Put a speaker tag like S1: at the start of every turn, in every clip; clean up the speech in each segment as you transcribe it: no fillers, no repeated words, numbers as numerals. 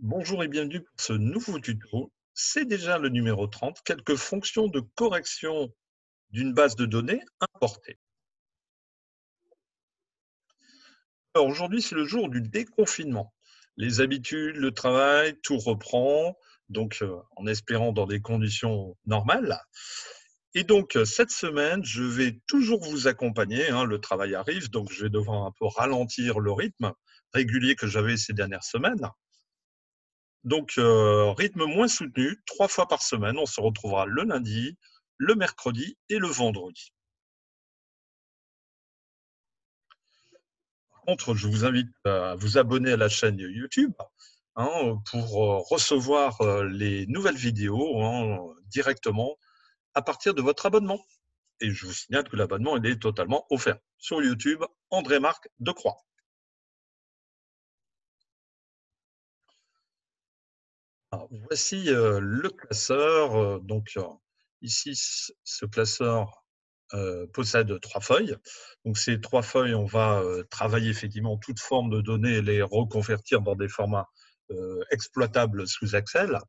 S1: Bonjour et bienvenue pour ce nouveau tuto. C'est déjà le numéro 30. Quelques fonctions de correction d'une base de données importée. Alors aujourd'hui, c'est le jour du déconfinement. Les habitudes, le travail, tout reprend, donc en espérant dans des conditions normales. Et donc cette semaine, je vais toujours vous accompagner, hein, le travail arrive, donc je vais devoir un peu ralentir le rythme régulier que j'avais ces dernières semaines. Donc, rythme moins soutenu, 3 fois par semaine. On se retrouvera le lundi, le mercredi et le vendredi. Par contre, je vous invite à vous abonner à la chaîne YouTube, hein, pour recevoir les nouvelles vidéos, hein, directement à partir de votre abonnement. Et je vous signale que l'abonnement il est totalement offert sur YouTube, André-Marc Decroix. Alors, voici le classeur. Ici, ce classeur possède 3 feuilles. Donc, ces 3 feuilles, on va travailler effectivement toute forme de données et les reconvertir dans des formats exploitables sous Excel.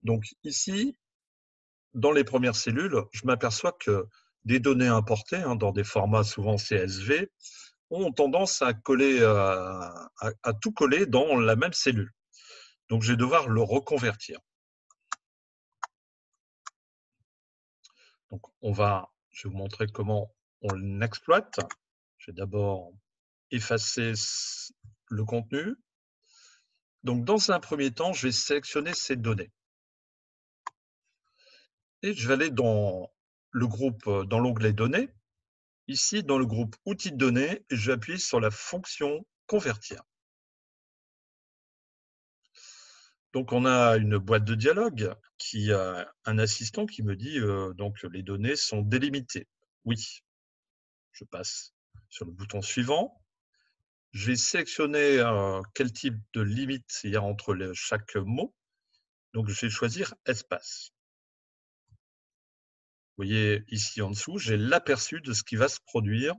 S1: Donc, ici, dans les premières cellules, je m'aperçois que des données importées, hein, dans des formats souvent CSV ont tendance à coller, à tout coller dans la même cellule. Donc, je vais devoir le reconvertir. Donc, je vais vous montrer comment on l'exploite. Je vais d'abord effacer le contenu. Donc, dans un premier temps, je vais sélectionner ces données. Et je vais aller dans le groupe, dans l'onglet Données. Ici, dans le groupe Outils de données, j'appuie sur la fonction Convertir. Donc, on a une boîte de dialogue qui a un assistant qui me dit donc les données sont délimitées. Oui, je passe sur le bouton suivant. Je vais sélectionner quel type de limite il y a entre chaque mot. Donc, je vais choisir espace. Vous voyez ici en dessous, j'ai l'aperçu de ce qui va se produire.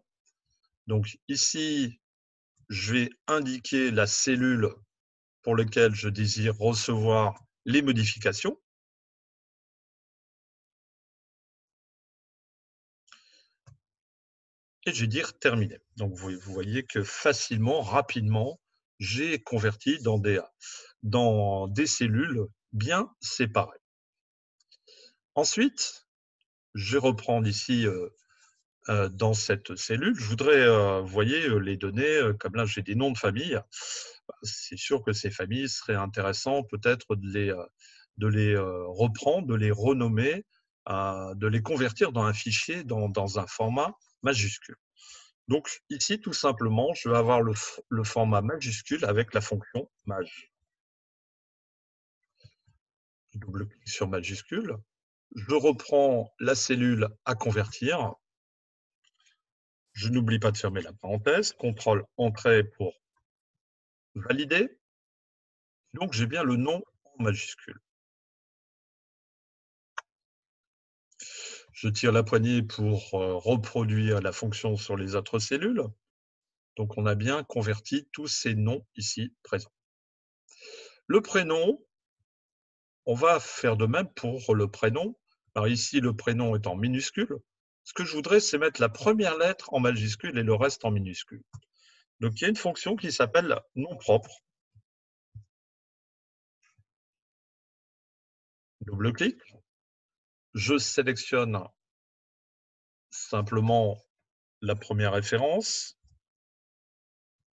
S1: Donc, ici, je vais indiquer la cellule pour laquelle je désire recevoir les modifications. Et je vais dire terminer. Donc, vous voyez que facilement, rapidement, j'ai converti dans des cellules bien séparées. Ensuite, je vais reprendre ici dans cette cellule. Je voudrais, vous voyez, les données, comme là, j'ai des noms de famille. Bah, c'est sûr que ces familles seraient intéressant peut-être de les reprendre, de les renommer, de les convertir dans un fichier, dans un format majuscule. Donc ici, tout simplement, je vais avoir le format majuscule avec la fonction maj. Je double-clique sur majuscule. Je reprends la cellule à convertir. Je n'oublie pas de fermer la parenthèse. CTRL Entrée pour valider. Donc, j'ai bien le nom en majuscule. Je tire la poignée pour reproduire la fonction sur les autres cellules. Donc, on a bien converti tous ces noms ici présents. Le prénom, on va faire de même pour le prénom. Alors ici, le prénom est en minuscule. Ce que je voudrais, c'est mettre la première lettre en majuscule et le reste en minuscule. Donc, il y a une fonction qui s'appelle nom propre. Double-clic. Je sélectionne simplement la première référence.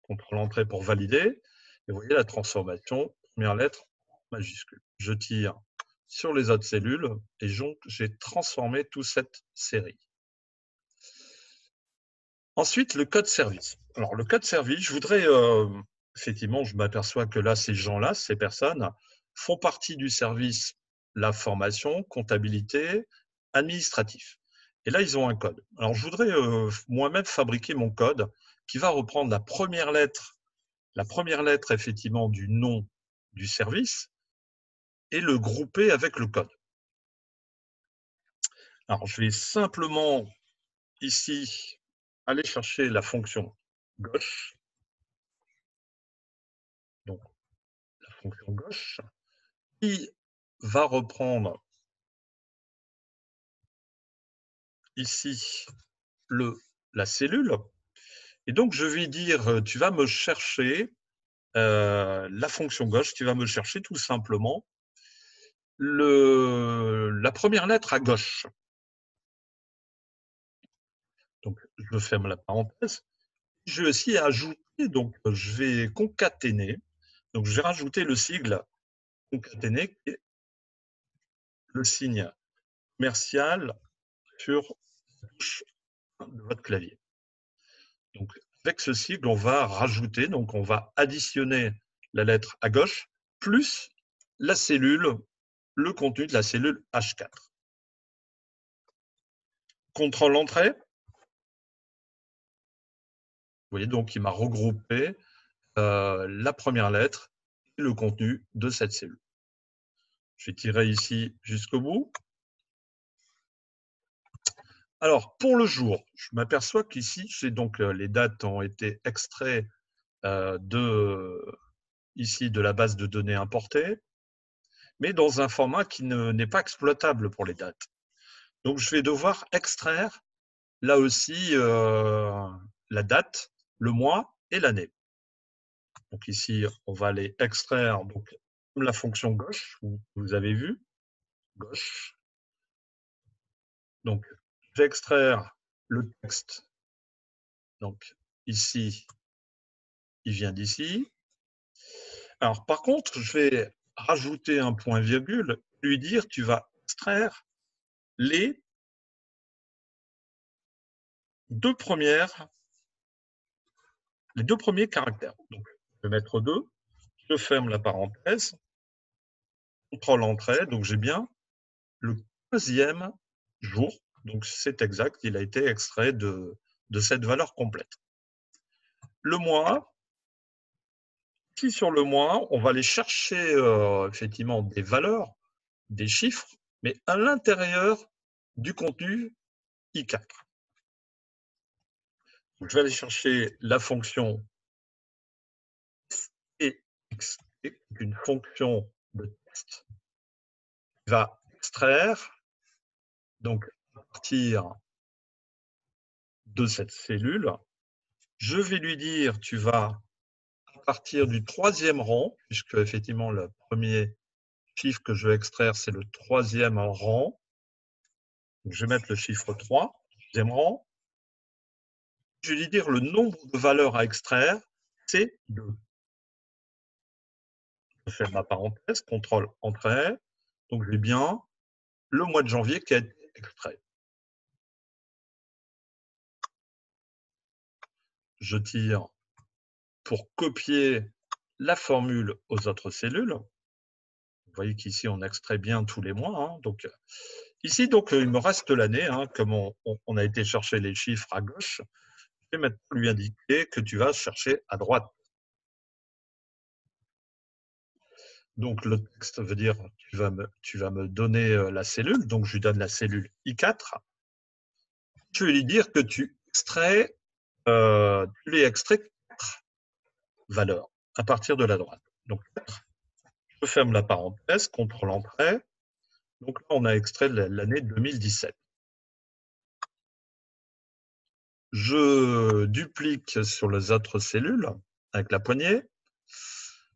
S1: CTRL Entrée pour valider. Et vous voyez la transformation, première lettre majuscule. Je tire sur les autres cellules et j'ai transformé toute cette série. Ensuite, le code service. Alors, le code service, je voudrais, effectivement, je m'aperçois que là, ces gens-là, ces personnes, font partie du service la formation, comptabilité, administratif. Et là, ils ont un code. Alors, je voudrais moi-même fabriquer mon code qui va reprendre la première lettre effectivement du nom du service et le grouper avec le code. Alors, je vais simplement ici aller chercher la fonction gauche. Donc, fonction gauche, qui va reprendre ici la cellule. Et donc, je vais dire, tu vas me chercher la fonction gauche, tu vas me chercher tout simplement la première lettre à gauche. Donc, je ferme la parenthèse. Je vais aussi ajouter, donc je vais concaténer. Donc, je vais rajouter le sigle concaténé, qui est le signe commercial sur la touche de votre clavier. Donc, avec ce sigle, on va rajouter, donc on va additionner la lettre à gauche plus la cellule, le contenu de la cellule H4. Contrôle entrée. Vous voyez, donc il m'a regroupé la première lettre et le contenu de cette cellule. Je vais tirer ici jusqu'au bout. Alors, pour le jour, je m'aperçois qu'ici, donc les dates ont été extraites ici de la base de données importée, mais dans un format qui n'est pas exploitable pour les dates. Donc, je vais devoir extraire là aussi la date, le mois et l'année. Donc ici, on va aller extraire donc, la fonction gauche, vous avez vu, gauche. Donc, je vais extraire le texte. Donc ici, il vient d'ici. Alors par contre, je vais rajouter un point-virgule, lui dire tu vas extraire les deux premiers caractères. Donc, je vais mettre 2, je ferme la parenthèse, contrôle entrée, donc j'ai bien le 2e jour, donc c'est exact, il a été extrait de cette valeur complète. Le mois, ici sur le mois, on va aller chercher effectivement des valeurs, des chiffres, mais à l'intérieur du contenu I4. Donc, je vais aller chercher la fonction TXT, une fonction de texte qui va extraire, donc à partir de cette cellule, je vais lui dire tu vas à partir du 3e rang, puisque effectivement le premier chiffre que je vais extraire, c'est le 3e rang. Donc, je vais mettre le chiffre 3, 3e rang. Je vais lui dire le nombre de valeurs à extraire, c'est 2. Je fais ma parenthèse, contrôle entrée. Donc j'ai bien le mois de janvier qui a été extrait. Je tire pour copier la formule aux autres cellules. Vous voyez qu'ici, on extrait bien tous les mois. Hein. Donc, ici, donc, il me reste l'année. Hein, comme on a été chercher les chiffres à gauche, je vais maintenant lui indiquer que tu vas chercher à droite. Donc, le texte veut dire tu vas me donner la cellule. Donc, je lui donne la cellule I4. Je vais lui dire que tu lui extrais 4 valeurs à partir de la droite. Donc, je ferme la parenthèse, contrôle entrée. Donc là, on a extrait l'année 2017. Je duplique sur les autres cellules avec la poignée.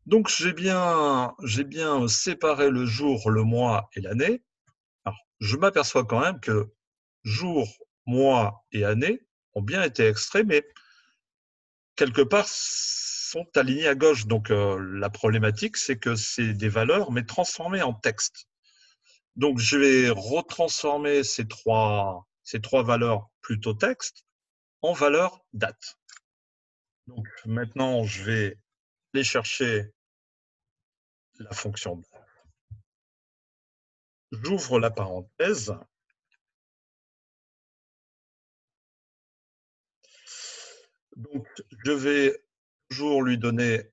S1: Donc, j'ai bien séparé le jour, le mois et l'année. Je m'aperçois quand même que jour, mois et année ont bien été extraits, mais quelque part sont alignés à gauche. Donc, la problématique, c'est que c'est des valeurs, mais transformées en texte. Donc, je vais retransformer ces trois valeurs plutôt texte en valeur date. Donc, maintenant, je vais aller chercher la fonction date. J'ouvre la parenthèse. Donc, je vais toujours lui donner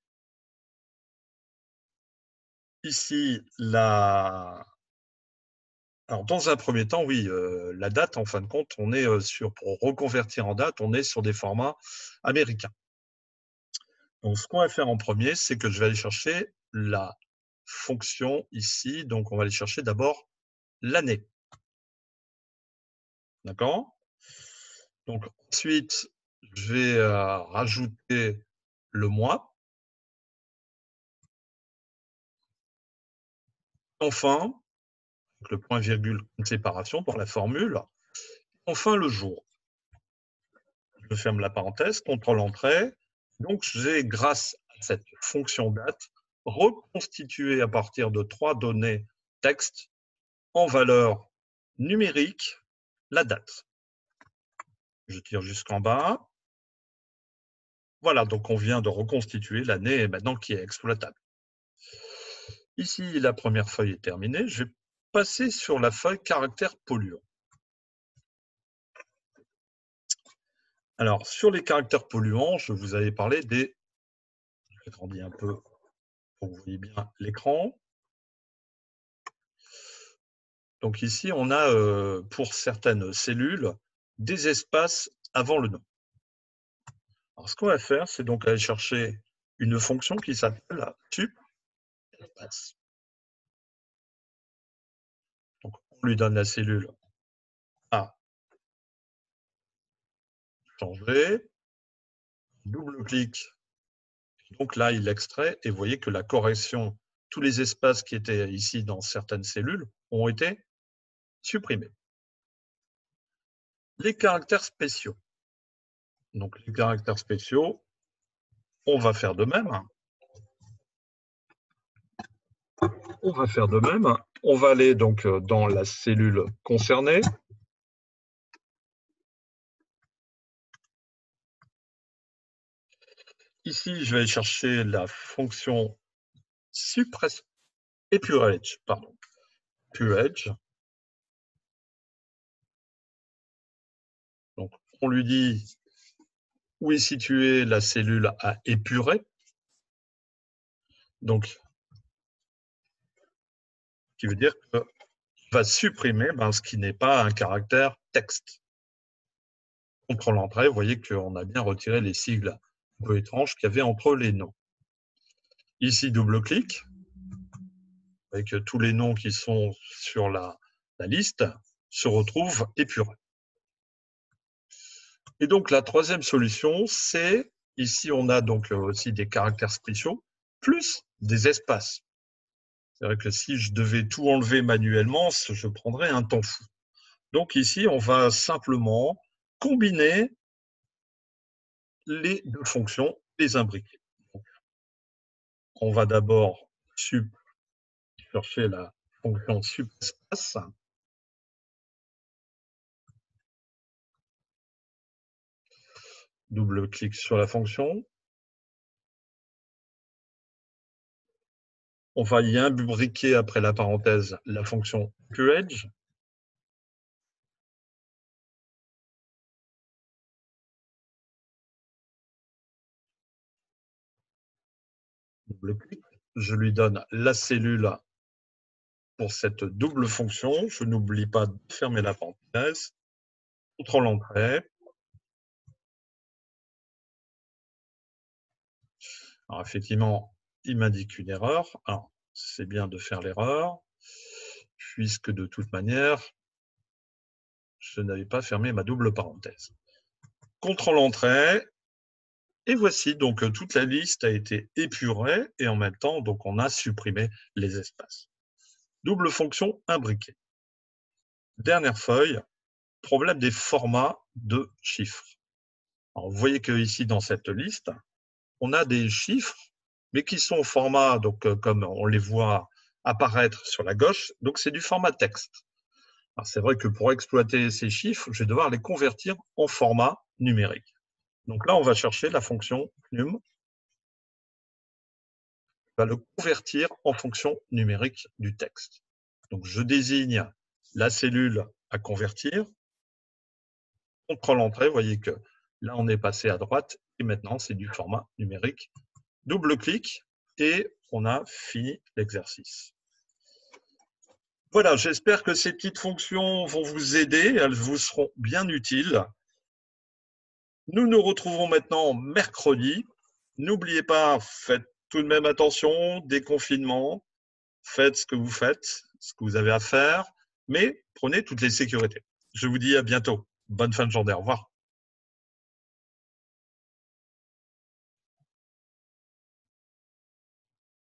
S1: ici Alors, dans un premier temps, oui, la date, en fin de compte, on est pour reconvertir en date, on est sur des formats américains. Donc, ce qu'on va faire en premier, c'est que je vais aller chercher la fonction ici. Donc, on va aller chercher d'abord l'année. D'accord? Donc, ensuite, je vais rajouter le mois. Enfin, le point-virgule de séparation pour la formule. Enfin, le jour. Je ferme la parenthèse, contrôle-entrée. Donc, j'ai, grâce à cette fonction date, reconstitué à partir de 3 données texte en valeur numérique la date. Je tire jusqu'en bas. Voilà, donc on vient de reconstituer l'année maintenant qui est exploitable. Ici, la première feuille est terminée. Je vais passer sur la feuille caractères polluants. Alors, sur les caractères polluants, je vous avais parlé des... Je vais agrandir un peu pour que vous voyez bien l'écran. Donc ici, on a pour certaines cellules des espaces avant le nom. Alors, ce qu'on va faire, c'est donc aller chercher une fonction qui s'appelle sup-espace. Donc, on lui donne la cellule A, changer, double-clic. Donc là, il extrait et vous voyez que la correction, tous les espaces qui étaient ici dans certaines cellules ont été supprimés. Les caractères spéciaux. Donc, les caractères spéciaux, on va faire de même. On va faire de même. On va aller donc dans la cellule concernée. Ici, je vais chercher la fonction epurage. Donc, on lui dit où est située la cellule à épurer. Donc, ce qui veut dire qu'il va supprimer ce qui n'est pas un caractère texte. Contrôle-entrée, vous voyez qu'on a bien retiré les sigles un peu étranges qu'il y avait entre les noms. Ici, double-clic, avec tous les noms qui sont sur la liste, se retrouvent épurés. Et donc, la troisième solution, c'est, ici, on a donc aussi des caractères spéciaux, plus des espaces. C'est vrai que si je devais tout enlever manuellement, je prendrais un temps fou. Donc ici, on va simplement combiner les deux fonctions, les imbriquer. Donc, on va d'abord chercher la fonction subespace. Double-clic sur la fonction. On va y imbriquer après la parenthèse la fonction QEdge. Double-clic. Je lui donne la cellule pour cette double fonction. Je n'oublie pas de fermer la parenthèse. Contrôle-entrée. Alors effectivement, il m'indique une erreur. Alors, c'est bien de faire l'erreur, puisque de toute manière, je n'avais pas fermé ma double parenthèse. Contrôle-entrée. Et voici, donc toute la liste a été épurée et en même temps, donc on a supprimé les espaces. Double fonction imbriquée. Dernière feuille, problème des formats de chiffres. Alors, vous voyez qu'ici, dans cette liste, on a des chiffres, mais qui sont au format, donc comme on les voit apparaître sur la gauche, donc c'est du format texte. C'est vrai que pour exploiter ces chiffres, je vais devoir les convertir en format numérique. Donc là, on va chercher la fonction num, va le convertir en fonction numérique du texte. Donc je désigne la cellule à convertir, contrôle-entrée, vous voyez que là, on est passé à droite et maintenant, c'est du format numérique. Double-clic et on a fini l'exercice. Voilà, j'espère que ces petites fonctions vont vous aider, elles vous seront bien utiles. Nous nous retrouvons maintenant mercredi. N'oubliez pas, faites tout de même attention, déconfinement, faites ce que vous faites, ce que vous avez à faire, mais prenez toutes les sécurités. Je vous dis à bientôt. Bonne fin de journée. Au revoir.